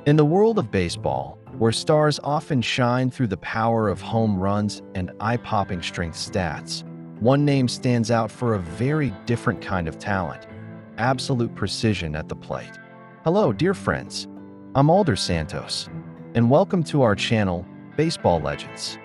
In the world of baseball, where stars often shine through the power of home runs and eye-popping strength stats, one name stands out for a very different kind of talent: absolute precision at the plate. Hello, dear friends. I'm Alder Santos, and welcome to our channel, Baseball Legends.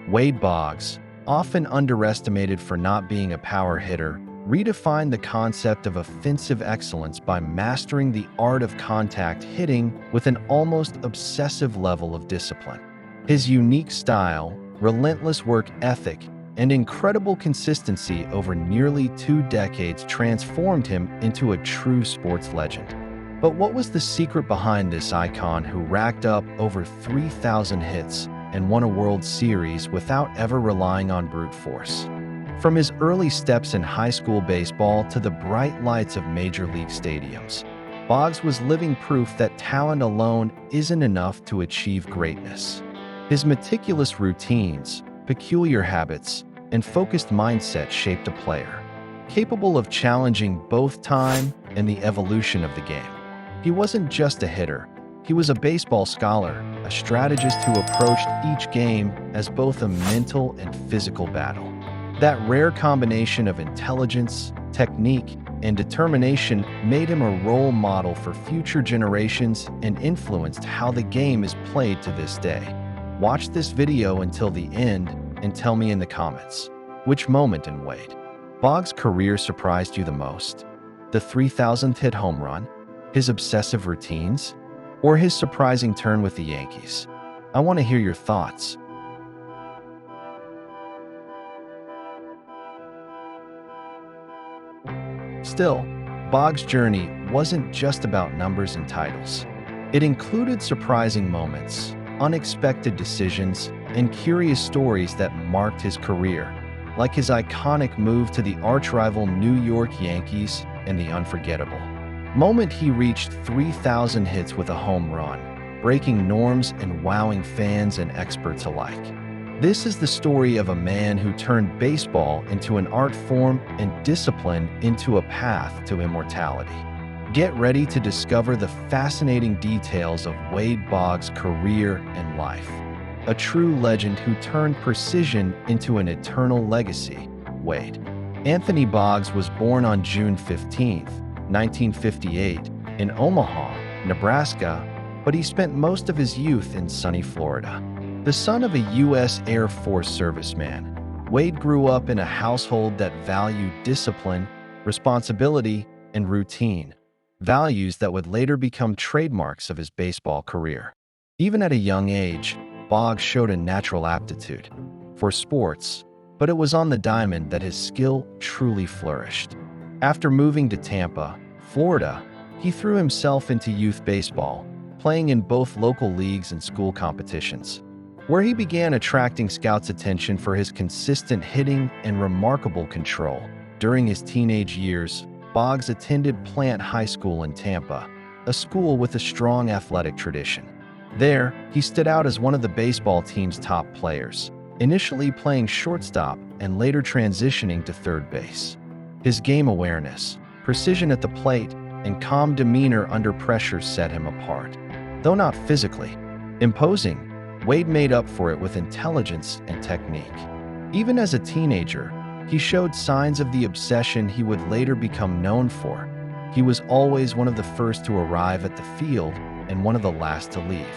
Wade Boggs, often underestimated for not being a power hitter, redefined the concept of offensive excellence by mastering the art of contact hitting with an almost obsessive level of discipline. His unique style, relentless work ethic, and incredible consistency over nearly 2 decades transformed him into a true sports legend. But what was the secret behind this icon who racked up over 3,000 hits and won a World Series without ever relying on brute force? From his early steps in high school baseball to the bright lights of major league stadiums, Boggs was living proof that talent alone isn't enough to achieve greatness. His meticulous routines, peculiar habits, and focused mindset shaped a player, capable of challenging both time and the evolution of the game. He wasn't just a hitter, he was a baseball scholar, a strategist who approached each game as both a mental and physical battle. That rare combination of intelligence, technique, and determination made him a role model for future generations and influenced how the game is played to this day. Watch this video until the end and tell me in the comments, which moment in Wade Boggs' career surprised you the most? The 3,000th hit home run, his obsessive routines, or his surprising turn with the Yankees? I want to hear your thoughts. Still, Boggs' journey wasn't just about numbers and titles. It included surprising moments, unexpected decisions, and curious stories that marked his career, like his iconic move to the arch-rival New York Yankees and the unforgettable moment he reached 3,000 hits with a home run, breaking norms and wowing fans and experts alike. This is the story of a man who turned baseball into an art form and discipline into a path to immortality. Get ready to discover the fascinating details of Wade Boggs' career and life. A true legend who turned precision into an eternal legacy. Wade Anthony Boggs was born on June 15, 1958, in Omaha, Nebraska, but he spent most of his youth in sunny Florida. The son of a U.S. Air Force serviceman, Wade grew up in a household that valued discipline, responsibility, and routine, values that would later become trademarks of his baseball career. Even at a young age, Boggs showed a natural aptitude for sports, but it was on the diamond that his skill truly flourished. After moving to Tampa, Florida, he threw himself into youth baseball, playing in both local leagues and school competitions, where he began attracting scouts' attention for his consistent hitting and remarkable control. During his teenage years, Boggs attended Plant High School in Tampa, a school with a strong athletic tradition. There, he stood out as one of the baseball team's top players, initially playing shortstop and later transitioning to third base. His game awareness, precision at the plate, and calm demeanor under pressure set him apart. Though not physically imposing, Wade made up for it with intelligence and technique. Even as a teenager, he showed signs of the obsession he would later become known for. He was always one of the first to arrive at the field and one of the last to leave.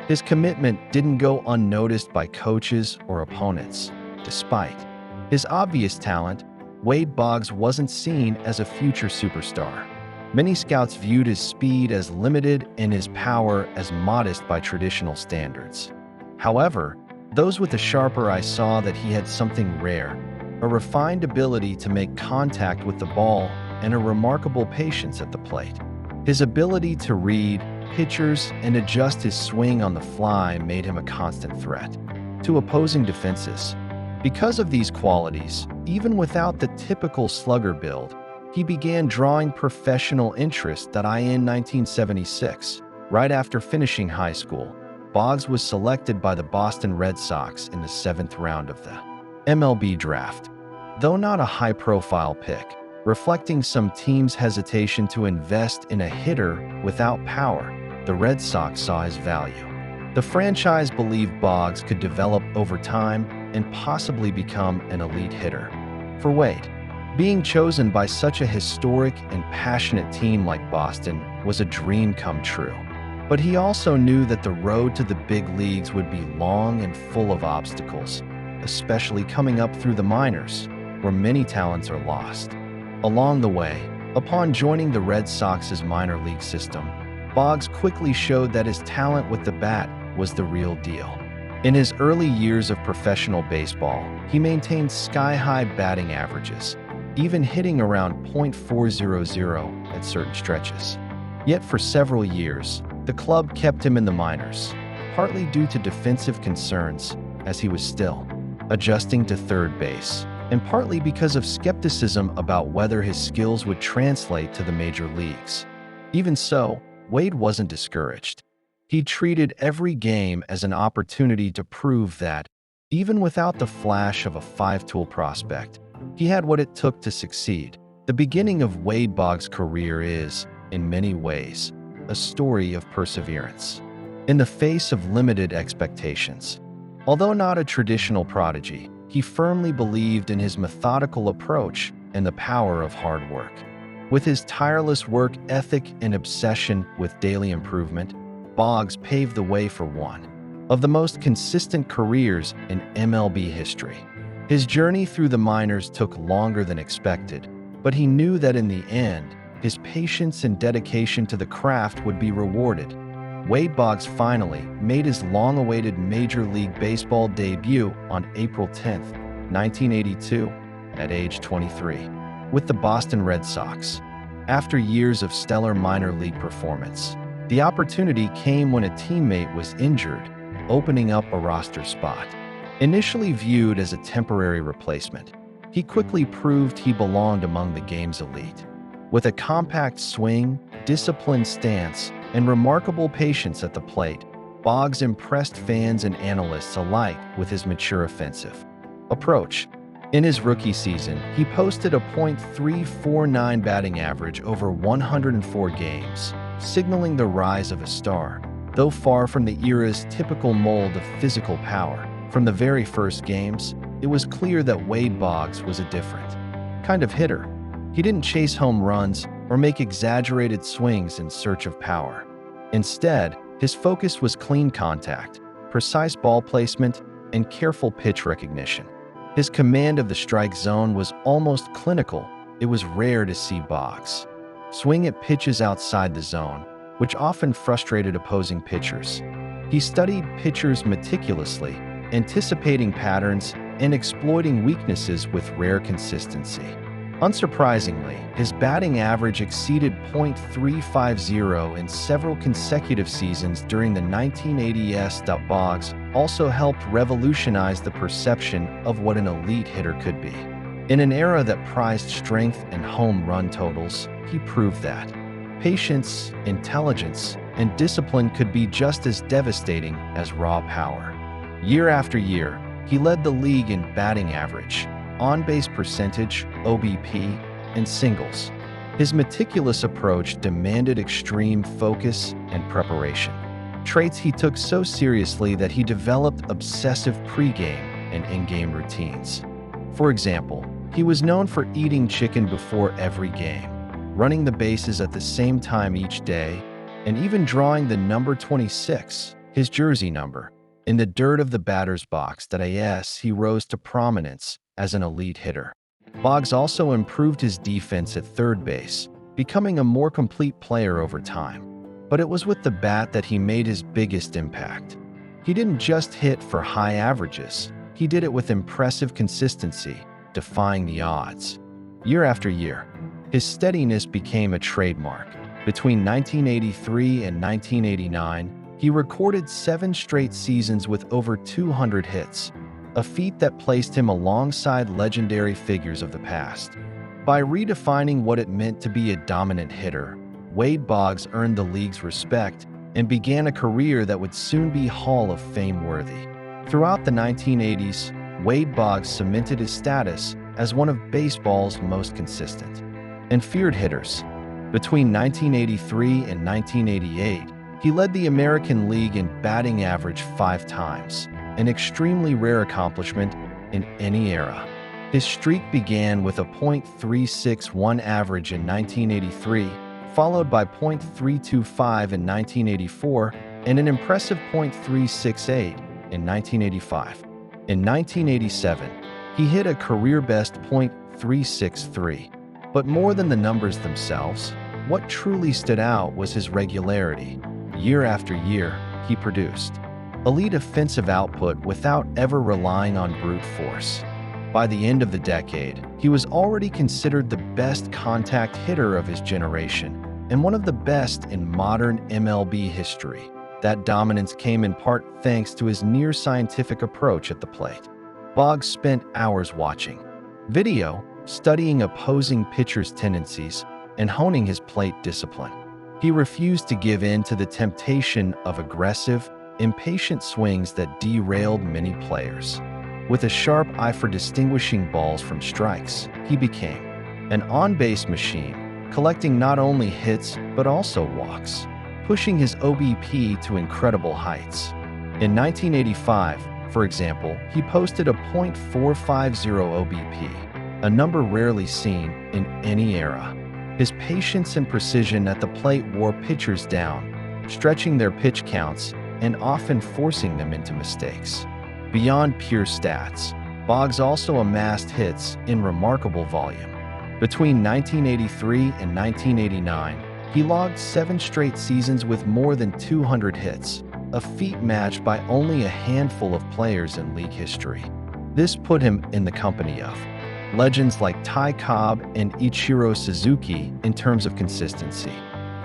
His commitment didn't go unnoticed by coaches or opponents. Despite his obvious talent, Wade Boggs wasn't seen as a future superstar. Many scouts viewed his speed as limited and his power as modest by traditional standards. However, those with a sharper eye saw that he had something rare, a refined ability to make contact with the ball and a remarkable patience at the plate. His ability to read pitchers and adjust his swing on the fly made him a constant threat to opposing defenses. Because of these qualities, even without the typical slugger build, he began drawing professional interest in 1976. Right after finishing high school, Boggs was selected by the Boston Red Sox in the 7th round of the MLB draft. Though not a high-profile pick, reflecting some teams' hesitation to invest in a hitter without power, the Red Sox saw his value. The franchise believed Boggs could develop over time and possibly become an elite hitter. For Wade, being chosen by such a historic and passionate team like Boston was a dream come true. But he also knew that the road to the big leagues would be long and full of obstacles, especially coming up through the minors, where many talents are lost. Along the way, upon joining the Red Sox's minor league system, Boggs quickly showed that his talent with the bat was the real deal. In his early years of professional baseball, he maintained sky-high batting averages, even hitting around .400 at certain stretches. Yet for several years, the club kept him in the minors, partly due to defensive concerns, as he was still adjusting to third base, and partly because of skepticism about whether his skills would translate to the major leagues. Even so, Wade wasn't discouraged. He treated every game as an opportunity to prove that, even without the flash of a five-tool prospect, he had what it took to succeed. The beginning of Wade Boggs' career is, in many ways, a story of perseverance. In the face of limited expectations, although not a traditional prodigy, he firmly believed in his methodical approach and the power of hard work. With his tireless work ethic and obsession with daily improvement, Boggs paved the way for one of the most consistent careers in MLB history. His journey through the minors took longer than expected, but he knew that in the end, his patience and dedication to the craft would be rewarded. Wade Boggs finally made his long-awaited Major League Baseball debut on April 10, 1982, at age 23, with the Boston Red Sox. After years of stellar minor league performance, the opportunity came when a teammate was injured, opening up a roster spot. Initially viewed as a temporary replacement, he quickly proved he belonged among the game's elite. With a compact swing, disciplined stance, and remarkable patience at the plate, Boggs impressed fans and analysts alike with his mature offensive approach. In his rookie season, he posted a .349 batting average over 104 games, signaling the rise of a star. Though far from the era's typical mold of physical power, from the very first games, it was clear that Wade Boggs was a different kind of hitter. He didn't chase home runs or make exaggerated swings in search of power. Instead, his focus was clean contact, precise ball placement, and careful pitch recognition. His command of the strike zone was almost clinical. It was rare to see Boggs swing at pitches outside the zone, which often frustrated opposing pitchers. He studied pitchers meticulously, anticipating patterns and exploiting weaknesses with rare consistency. Unsurprisingly, his batting average exceeded .350 in several consecutive seasons during the 1980s. Boggs also helped revolutionize the perception of what an elite hitter could be. In an era that prized strength and home run totals, he proved that patience, intelligence, and discipline could be just as devastating as raw power. Year after year, he led the league in batting average, on-base percentage, OBP, and singles. His meticulous approach demanded extreme focus and preparation, traits he took so seriously that he developed obsessive pregame and in-game routines. For example, he was known for eating chicken before every game, running the bases at the same time each day, and even drawing the number 26, his jersey number, in the dirt of the batter's box. He rose to prominence as an elite hitter. Boggs also improved his defense at third base, becoming a more complete player over time. But it was with the bat that he made his biggest impact. He didn't just hit for high averages, he did it with impressive consistency, defying the odds. Year after year, his steadiness became a trademark. Between 1983 and 1989, he recorded 7 straight seasons with over 200 hits, a feat that placed him alongside legendary figures of the past. By redefining what it meant to be a dominant hitter, Wade Boggs earned the league's respect and began a career that would soon be Hall of Fame worthy. Throughout the 1980s, Wade Boggs cemented his status as one of baseball's most consistent and feared hitters. Between 1983 and 1988, He led the American League in batting average 5 times, an extremely rare accomplishment in any era. His streak began with a .361 average in 1983, followed by .325 in 1984, and an impressive .368 in 1985. In 1987, he hit a career-best .363. But more than the numbers themselves, what truly stood out was his regularity. Year after year, he produced elite offensive output without ever relying on brute force. By the end of the decade, he was already considered the best contact hitter of his generation and one of the best in modern MLB history. That dominance came in part thanks to his near-scientific approach at the plate. Boggs spent hours watching video, studying opposing pitchers' tendencies, and honing his plate discipline. He refused to give in to the temptation of aggressive, impatient swings that derailed many players. With a sharp eye for distinguishing balls from strikes, he became an on-base machine, collecting not only hits but also walks, pushing his OBP to incredible heights. In 1985, for example, he posted a .450 OBP, a number rarely seen in any era. His patience and precision at the plate wore pitchers down, stretching their pitch counts and often forcing them into mistakes. Beyond pure stats, Boggs also amassed hits in remarkable volume. Between 1983 and 1989, he logged 7 straight seasons with more than 200 hits, a feat matched by only a handful of players in league history. This put him in the company of legends like Ty Cobb and Ichiro Suzuki in terms of consistency.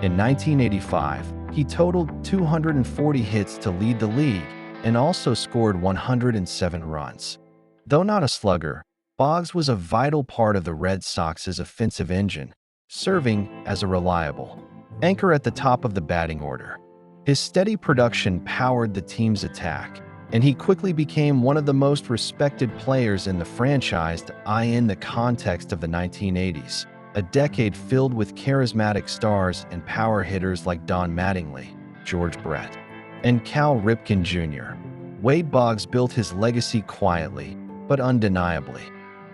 In 1985, he totaled 240 hits to lead the league and also scored 107 runs. Though not a slugger, Boggs was a vital part of the Red Sox's offensive engine, serving as a reliable anchor at the top of the batting order. His steady production powered the team's attack, and he quickly became one of the most respected players in the franchise in the context of the 1980s, a decade filled with charismatic stars and power hitters like Don Mattingly, George Brett, and Cal Ripken Jr. Wade Boggs built his legacy quietly, but undeniably.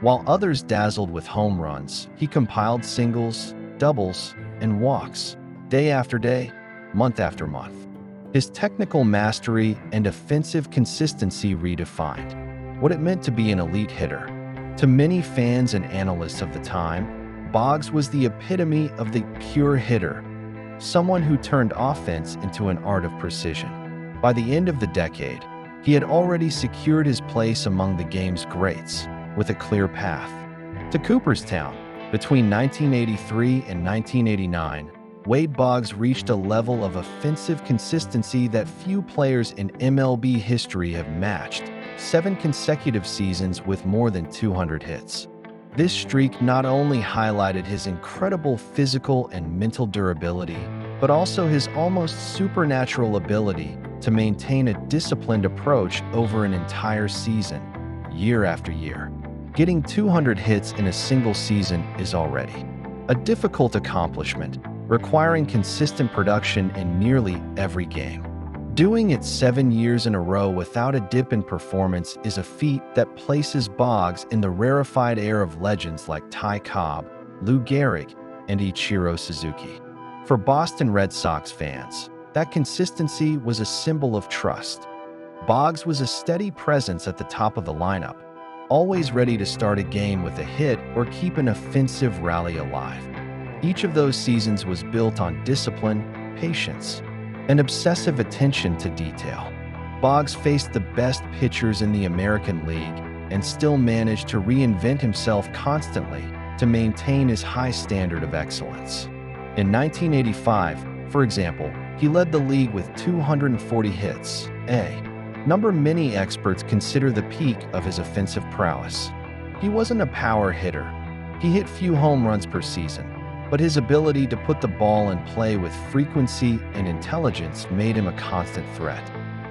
While others dazzled with home runs, he compiled singles, doubles, and walks, day after day, month after month. His technical mastery and offensive consistency redefined what it meant to be an elite hitter. To many fans and analysts of the time, Boggs was the epitome of the pure hitter, someone who turned offense into an art of precision. By the end of the decade, he had already secured his place among the game's greats, with a clear path to Cooperstown. Between 1983 and 1989, Wade Boggs reached a level of offensive consistency that few players in MLB history have matched, 7 consecutive seasons with more than 200 hits. This streak not only highlighted his incredible physical and mental durability, but also his almost supernatural ability to maintain a disciplined approach over an entire season, year after year. Getting 200 hits in a single season is already a difficult accomplishment, requiring consistent production in nearly every game. Doing it 7 years in a row without a dip in performance is a feat that places Boggs in the rarefied air of legends like Ty Cobb, Lou Gehrig, and Ichiro Suzuki. For Boston Red Sox fans, that consistency was a symbol of trust. Boggs was a steady presence at the top of the lineup, always ready to start a game with a hit or keep an offensive rally alive. Each of those seasons was built on discipline, patience, and obsessive attention to detail. Boggs faced the best pitchers in the American League and still managed to reinvent himself constantly to maintain his high standard of excellence. In 1985, for example, he led the league with 240 hits, a number many experts consider the peak of his offensive prowess. He wasn't a power hitter. He hit few home runs per season, but his ability to put the ball in play with frequency and intelligence made him a constant threat.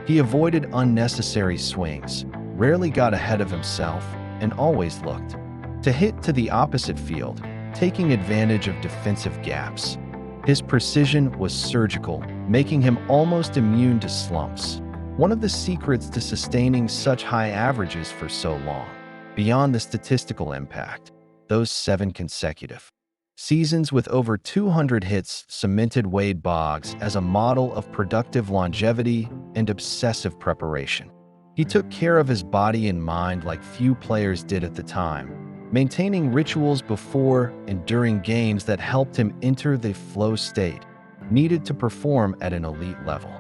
He avoided unnecessary swings, rarely got ahead of himself, and always looked to hit to the opposite field, taking advantage of defensive gaps. His precision was surgical, making him almost immune to slumps. One of the secrets to sustaining such high averages for so long, beyond the statistical impact, those 7 consecutive seasons with over 200 hits cemented Wade Boggs as a model of productive longevity and obsessive preparation. He took care of his body and mind like few players did at the time, maintaining rituals before and during games that helped him enter the flow state needed to perform at an elite level.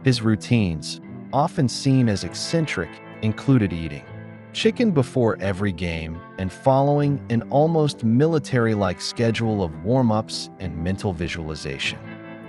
His routines, often seen as eccentric, included eating chicken before every game and following an almost military-like schedule of warm-ups and mental visualization.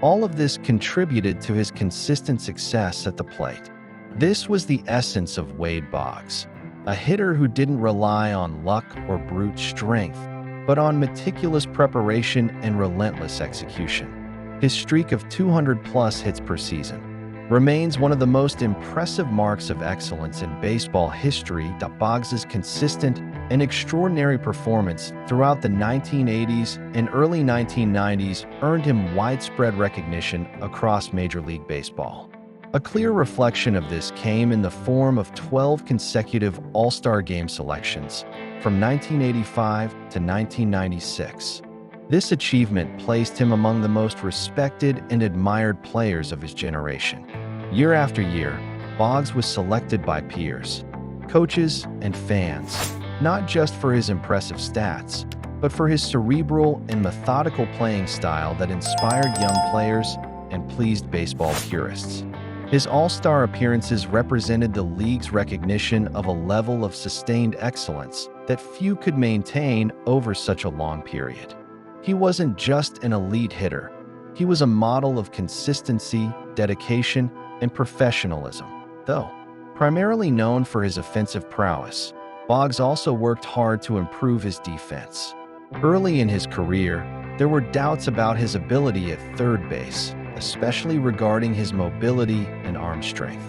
All of this contributed to his consistent success at the plate. This was the essence of Wade Boggs, a hitter who didn't rely on luck or brute strength, but on meticulous preparation and relentless execution. His streak of 200-plus hits per season remains one of the most impressive marks of excellence in baseball history. Boggs's consistent and extraordinary performance throughout the 1980s and early 1990s earned him widespread recognition across Major League Baseball. A clear reflection of this came in the form of 12 consecutive All-Star Game selections from 1985 to 1996. This achievement placed him among the most respected and admired players of his generation. Year after year, Boggs was selected by peers, coaches, and fans, not just for his impressive stats, but for his cerebral and methodical playing style that inspired young players and pleased baseball purists. His All-Star appearances represented the league's recognition of a level of sustained excellence that few could maintain over such a long period. He wasn't just an elite hitter. He was a model of consistency, dedication, and professionalism. Though primarily known for his offensive prowess, Boggs also worked hard to improve his defense. Early in his career, there were doubts about his ability at third base, especially regarding his mobility and arm strength.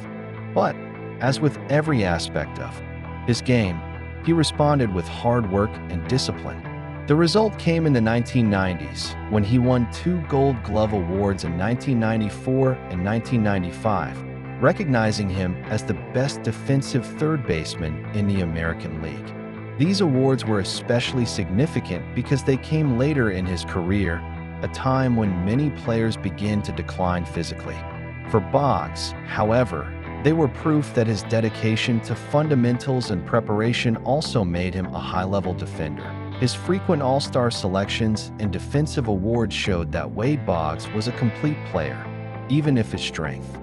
But, as with every aspect of his game, he responded with hard work and discipline. The result came in the 1990s, when he won 2 Gold Glove awards in 1994 and 1995, recognizing him as the best defensive third baseman in the American League. These awards were especially significant because they came later in his career, a time when many players began to decline physically. For Boggs, however, they were proof that his dedication to fundamentals and preparation also made him a high-level defender. His frequent All-Star selections and defensive awards showed that Wade Boggs was a complete player, even if his strength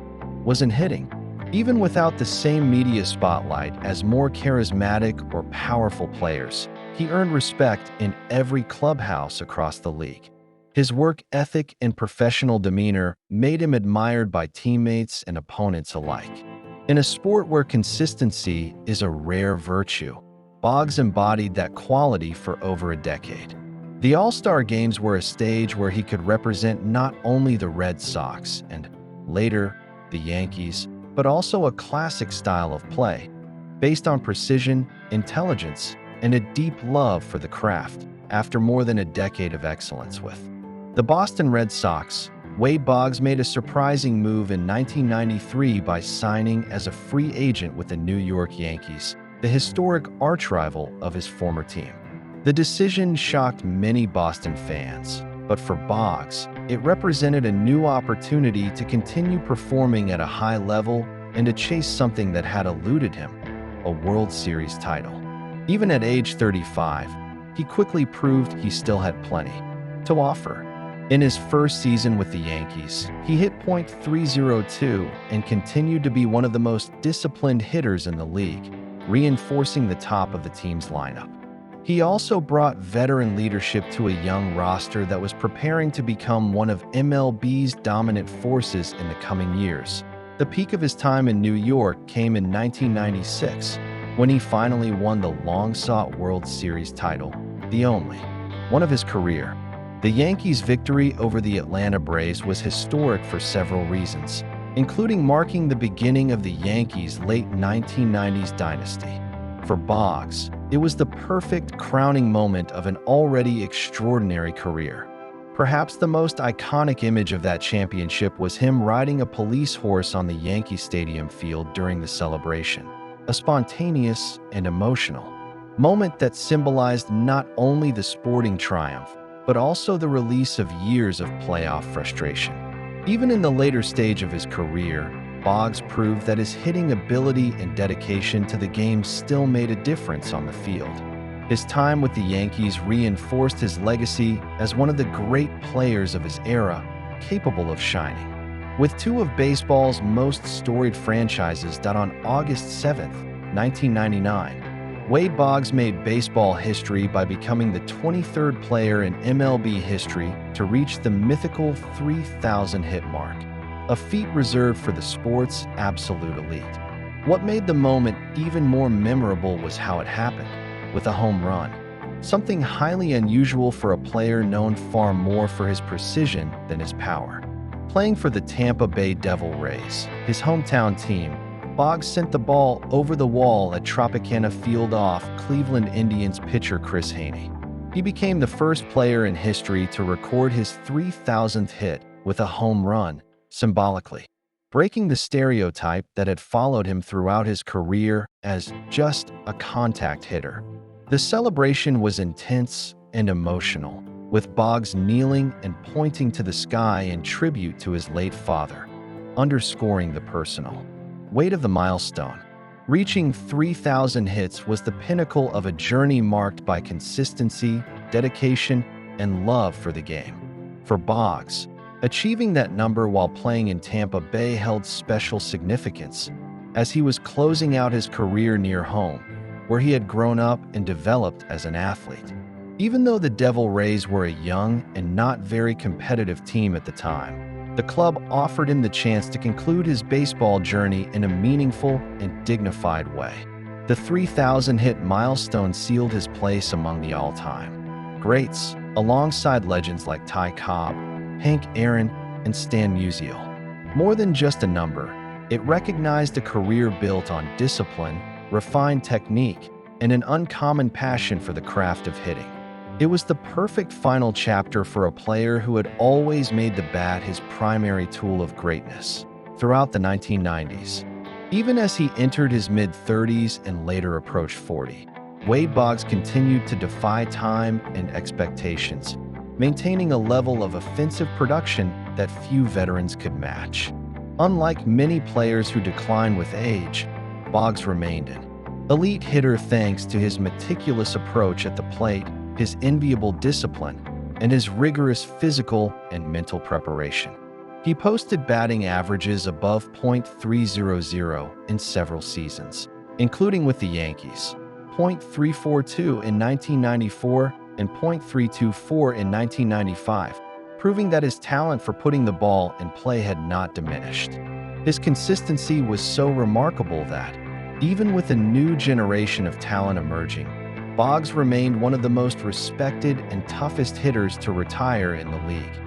was in hitting. Even without the same media spotlight as more charismatic or powerful players, he earned respect in every clubhouse across the league. His work ethic and professional demeanor made him admired by teammates and opponents alike. In a sport where consistency is a rare virtue, Boggs embodied that quality for over a decade. The All-Star Games were a stage where he could represent not only the Red Sox and, later, the Yankees, but also a classic style of play, based on precision, intelligence, and a deep love for the craft. After more than a decade of excellence with the Boston Red Sox, Wade Boggs made a surprising move in 1993 by signing as a free agent with the New York Yankees, the historic archrival of his former team. The decision shocked many Boston fans, but for Boggs, it represented a new opportunity to continue performing at a high level and to chase something that had eluded him, a World Series title. Even at age 35, he quickly proved he still had plenty to offer. In his first season with the Yankees, he hit .302 and continued to be one of the most disciplined hitters in the league, reinforcing the top of the team's lineup. He also brought veteran leadership to a young roster that was preparing to become one of MLB's dominant forces in the coming years. The peak of his time in New York came in 1996, when he finally won the long-sought World Series title, the only one of his career. The Yankees' victory over the Atlanta Braves was historic for several reasons, including marking the beginning of the Yankees' late 1990s dynasty. For Boggs, it was the perfect crowning moment of an already extraordinary career. Perhaps the most iconic image of that championship was him riding a police horse on the Yankee Stadium field during the celebration, a spontaneous and emotional moment that symbolized not only the sporting triumph, but also the release of years of playoff frustration. Even in the later stage of his career, Boggs proved that his hitting ability and dedication to the game still made a difference on the field. His time with the Yankees reinforced his legacy as one of the great players of his era, capable of shining. With two of baseball's most storied franchises died on August 7, 1999, Wade Boggs made baseball history by becoming the 23rd player in MLB history to reach the mythical 3,000 hit mark, a feat reserved for the sport's absolute elite. What made the moment even more memorable was how it happened, with a home run, something highly unusual for a player known far more for his precision than his power. Playing for the Tampa Bay Devil Rays, his hometown team, Boggs sent the ball over the wall at Tropicana Field off Cleveland Indians pitcher Chris Haney. He became the first player in history to record his 3,000th hit with a home run, symbolically, breaking the stereotype that had followed him throughout his career as just a contact hitter. The celebration was intense and emotional, with Boggs kneeling and pointing to the sky in tribute to his late father, underscoring the personal weight of the milestone. Reaching 3,000 hits was the pinnacle of a journey marked by consistency, dedication, and love for the game. For Boggs, achieving that number while playing in Tampa Bay held special significance, as he was closing out his career near home, where he had grown up and developed as an athlete. Even though the Devil Rays were a young and not very competitive team at the time, the club offered him the chance to conclude his baseball journey in a meaningful and dignified way. The 3,000-hit milestone sealed his place among the all-time greats, alongside legends like Ty Cobb, Hank Aaron, and Stan Musial. More than just a number, it recognized a career built on discipline, refined technique, and an uncommon passion for the craft of hitting. It was the perfect final chapter for a player who had always made the bat his primary tool of greatness. Throughout the 1990s, even as he entered his mid-30s and later approached 40, Wade Boggs continued to defy time and expectations, maintaining a level of offensive production that few veterans could match. Unlike many players who decline with age, Boggs remained an elite hitter thanks to his meticulous approach at the plate, his enviable discipline, and his rigorous physical and mental preparation. He posted batting averages above .300 in several seasons, including with the Yankees, .342 in 1994 and .324 in 1995, proving that his talent for putting the ball in play had not diminished. His consistency was so remarkable that, even with a new generation of talent emerging, Boggs remained one of the most respected and toughest hitters to retire in the league.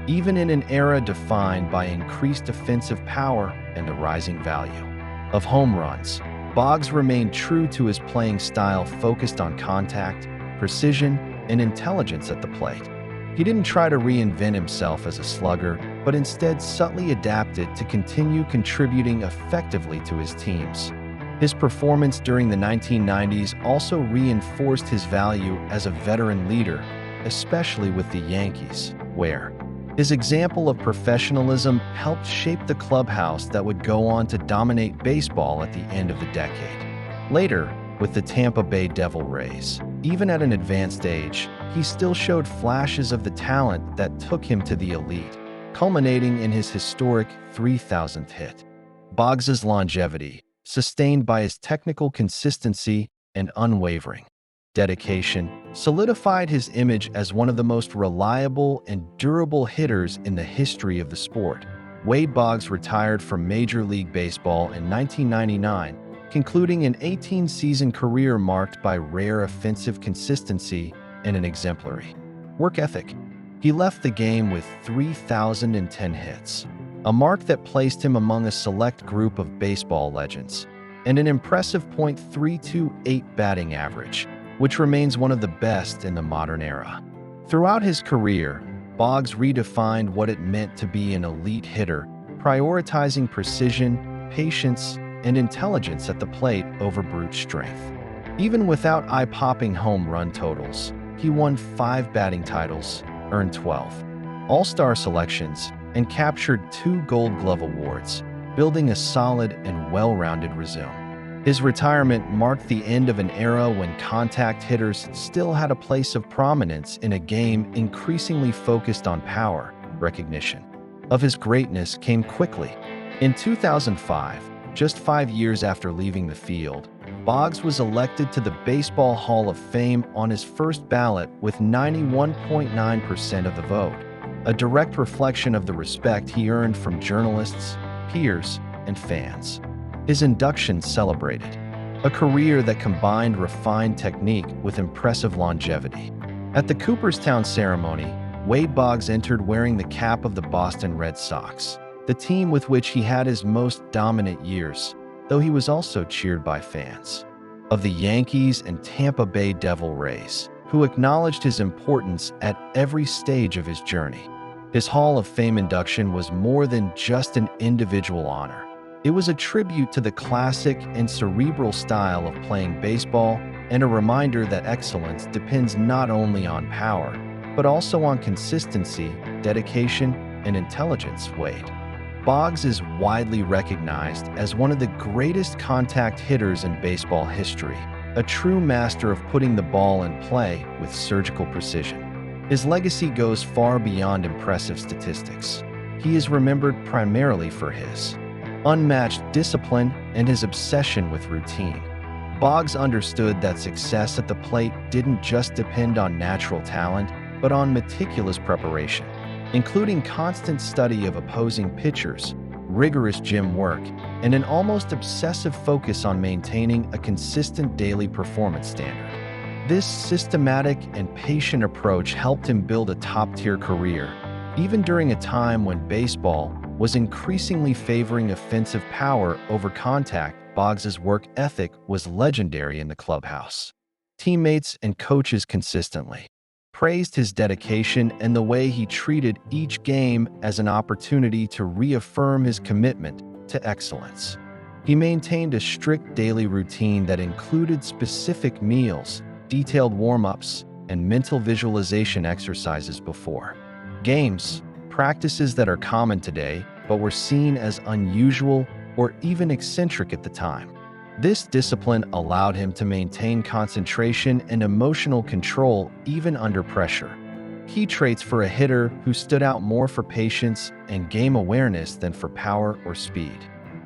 Even in an era defined by increased offensive power and the rising value of home runs, Boggs remained true to his playing style focused on contact, precision, and intelligence at the plate. He didn't try to reinvent himself as a slugger, but instead subtly adapted to continue contributing effectively to his teams. His performance during the 1990s also reinforced his value as a veteran leader, especially with the Yankees, where his example of professionalism helped shape the clubhouse that would go on to dominate baseball at the end of the decade. Later, with the Tampa Bay Devil Rays, even at an advanced age, he still showed flashes of the talent that took him to the elite, culminating in his historic 3,000th hit. Boggs's longevity, sustained by his technical consistency and unwavering dedication, solidified his image as one of the most reliable and durable hitters in the history of the sport. Wade Boggs retired from Major League Baseball in 1999, concluding an 18-season career marked by rare offensive consistency and an exemplary work ethic. He left the game with 3,010 hits, a mark that placed him among a select group of baseball legends, and an impressive .328 batting average, which remains one of the best in the modern era. Throughout his career, Boggs redefined what it meant to be an elite hitter, prioritizing precision, patience, and intelligence at the plate over brute strength. Even without eye-popping home run totals, he won 5 batting titles, earned 12 All-Star selections, and captured 2 Gold Glove awards, building a solid and well-rounded resume. His retirement marked the end of an era when contact hitters still had a place of prominence in a game increasingly focused on power recognition. Of his greatness came quickly. In 2005, just 5 years after leaving the field, Boggs was elected to the Baseball Hall of Fame on his first ballot with 91.9% of the vote, a direct reflection of the respect he earned from journalists, peers, and fans. His induction celebrated a career that combined refined technique with impressive longevity. At the Cooperstown ceremony, Wade Boggs entered wearing the cap of the Boston Red Sox, the team with which he had his most dominant years, though he was also cheered by fans of the Yankees and Tampa Bay Devil Rays, who acknowledged his importance at every stage of his journey. His Hall of Fame induction was more than just an individual honor. It was a tribute to the classic and cerebral style of playing baseball and a reminder that excellence depends not only on power, but also on consistency, dedication, and intelligence. Wade Boggs is widely recognized as one of the greatest contact hitters in baseball history, a true master of putting the ball in play with surgical precision. His legacy goes far beyond impressive statistics. He is remembered primarily for his unmatched discipline and his obsession with routine. Boggs understood that success at the plate didn't just depend on natural talent, but on meticulous preparation, including constant study of opposing pitchers, rigorous gym work, and an almost obsessive focus on maintaining a consistent daily performance standard. This systematic and patient approach helped him build a top-tier career, even during a time when baseball was increasingly favoring offensive power over contact. Boggs's work ethic was legendary in the clubhouse. Teammates and coaches consistently praised his dedication and the way he treated each game as an opportunity to reaffirm his commitment to excellence. He maintained a strict daily routine that included specific meals, detailed warm-ups, and mental visualization exercises before games, practices that are common today but were seen as unusual or even eccentric at the time. This discipline allowed him to maintain concentration and emotional control even under pressure. Key traits for a hitter who stood out more for patience and game awareness than for power or speed.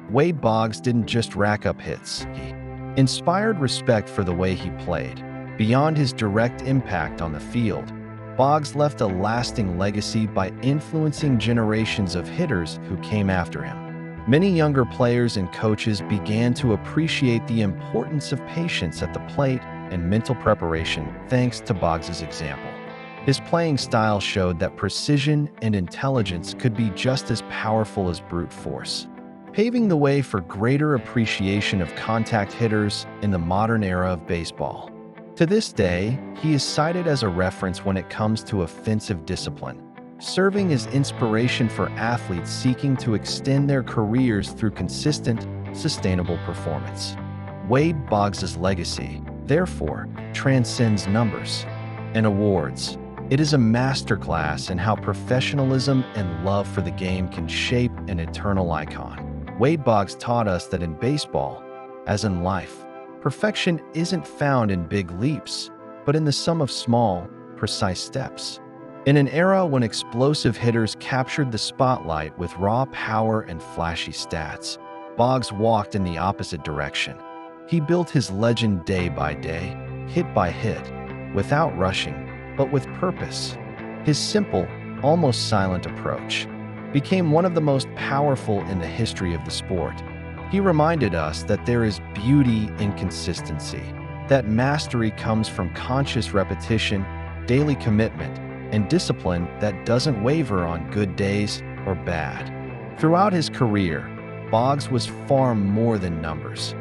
Wade Boggs didn't just rack up hits. He inspired respect for the way he played. Beyond his direct impact on the field, Boggs left a lasting legacy by influencing generations of hitters who came after him. Many younger players and coaches began to appreciate the importance of patience at the plate and mental preparation thanks to Boggs's example. His playing style showed that precision and intelligence could be just as powerful as brute force, paving the way for greater appreciation of contact hitters in the modern era of baseball. To this day, he is cited as a reference when it comes to offensive discipline, serving as inspiration for athletes seeking to extend their careers through consistent, sustainable performance. Wade Boggs's legacy, therefore, transcends numbers and awards. It is a masterclass in how professionalism and love for the game can shape an eternal icon. Wade Boggs taught us that in baseball, as in life, perfection isn't found in big leaps, but in the sum of small, precise steps. In an era when explosive hitters captured the spotlight with raw power and flashy stats, Boggs walked in the opposite direction. He built his legend day by day, hit by hit, without rushing, but with purpose. His simple, almost silent approach became one of the most powerful in the history of the sport. He reminded us that there is beauty in consistency, that mastery comes from conscious repetition, daily commitment, and discipline that doesn't waver on good days or bad. Throughout his career, Boggs was far more than numbers,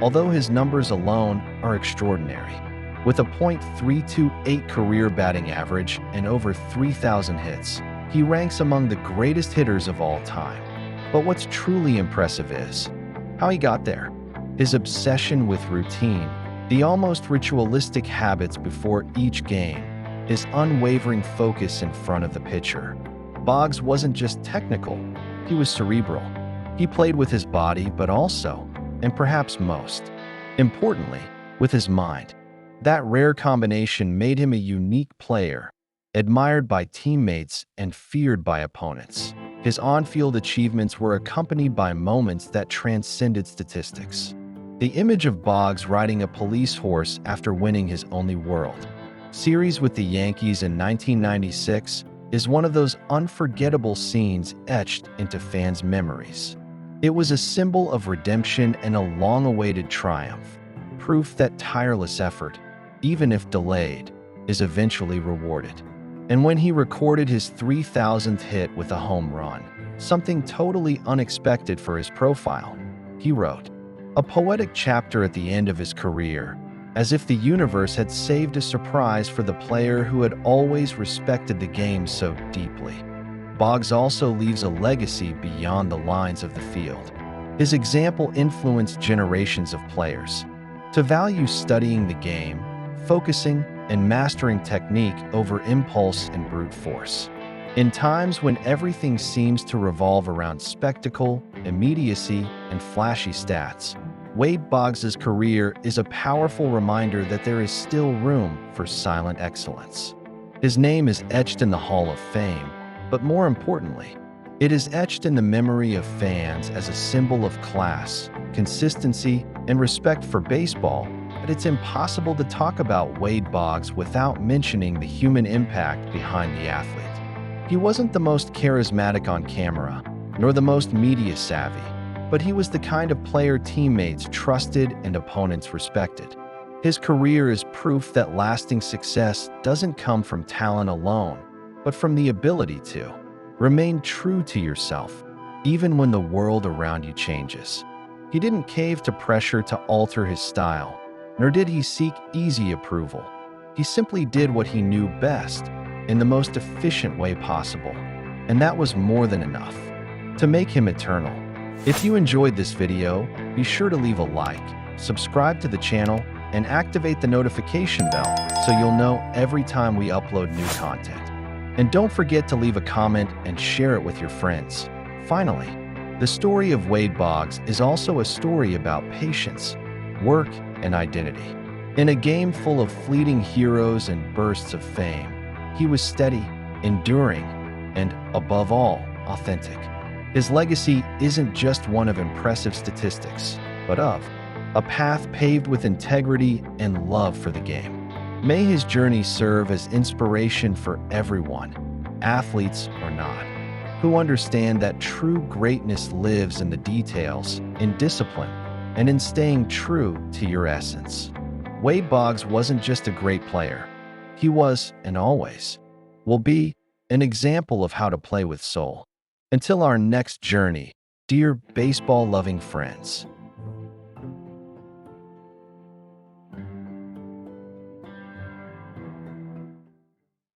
although his numbers alone are extraordinary. With a .328 career batting average and over 3,000 hits, he ranks among the greatest hitters of all time. But what's truly impressive is how he got there. His obsession with routine, the almost ritualistic habits before each game, his unwavering focus in front of the pitcher. Boggs wasn't just technical, he was cerebral. He played with his body, but also, and perhaps most importantly, with his mind. That rare combination made him a unique player, admired by teammates and feared by opponents. His on-field achievements were accompanied by moments that transcended statistics. The image of Boggs riding a police horse after winning his only World Series with the Yankees in 1996 is one of those unforgettable scenes etched into fans' memories. It was a symbol of redemption and a long-awaited triumph, proof that tireless effort, even if delayed, is eventually rewarded. And when he recorded his 3,000th hit with a home run, something totally unexpected for his profile, he wrote, a poetic chapter at the end of his career, as if the universe had saved a surprise for the player who had always respected the game so deeply. Boggs also leaves a legacy beyond the lines of the field. His example influenced generations of players to value studying the game, focusing, and mastering technique over impulse and brute force. In times when everything seems to revolve around spectacle, immediacy, and flashy stats, Wade Boggs's career is a powerful reminder that there is still room for silent excellence. His name is etched in the Hall of Fame, but more importantly, it is etched in the memory of fans as a symbol of class, consistency, and respect for baseball. But it's impossible to talk about Wade Boggs without mentioning the human impact behind the athlete. He wasn't the most charismatic on camera, nor the most media savvy, but he was the kind of player teammates trusted and opponents respected. His career is proof that lasting success doesn't come from talent alone, but from the ability to remain true to yourself, even when the world around you changes. He didn't cave to pressure to alter his style, nor did he seek easy approval. He simply did what he knew best in the most efficient way possible, and that was more than enough to make him eternal. If you enjoyed this video, be sure to leave a like, subscribe to the channel, and activate the notification bell so you'll know every time we upload new content. And don't forget to leave a comment and share it with your friends. Finally, the story of Wade Boggs is also a story about patience, work, and identity. In a game full of fleeting heroes and bursts of fame, he was steady, enduring, and, above all, authentic. His legacy isn't just one of impressive statistics, but of a path paved with integrity and love for the game. May his journey serve as inspiration for everyone, athletes or not, who understand that true greatness lives in the details, in discipline, and in staying true to your essence. Wade Boggs wasn't just a great player. He was, and always will be, an example of how to play with soul. Until our next journey, dear baseball-loving friends.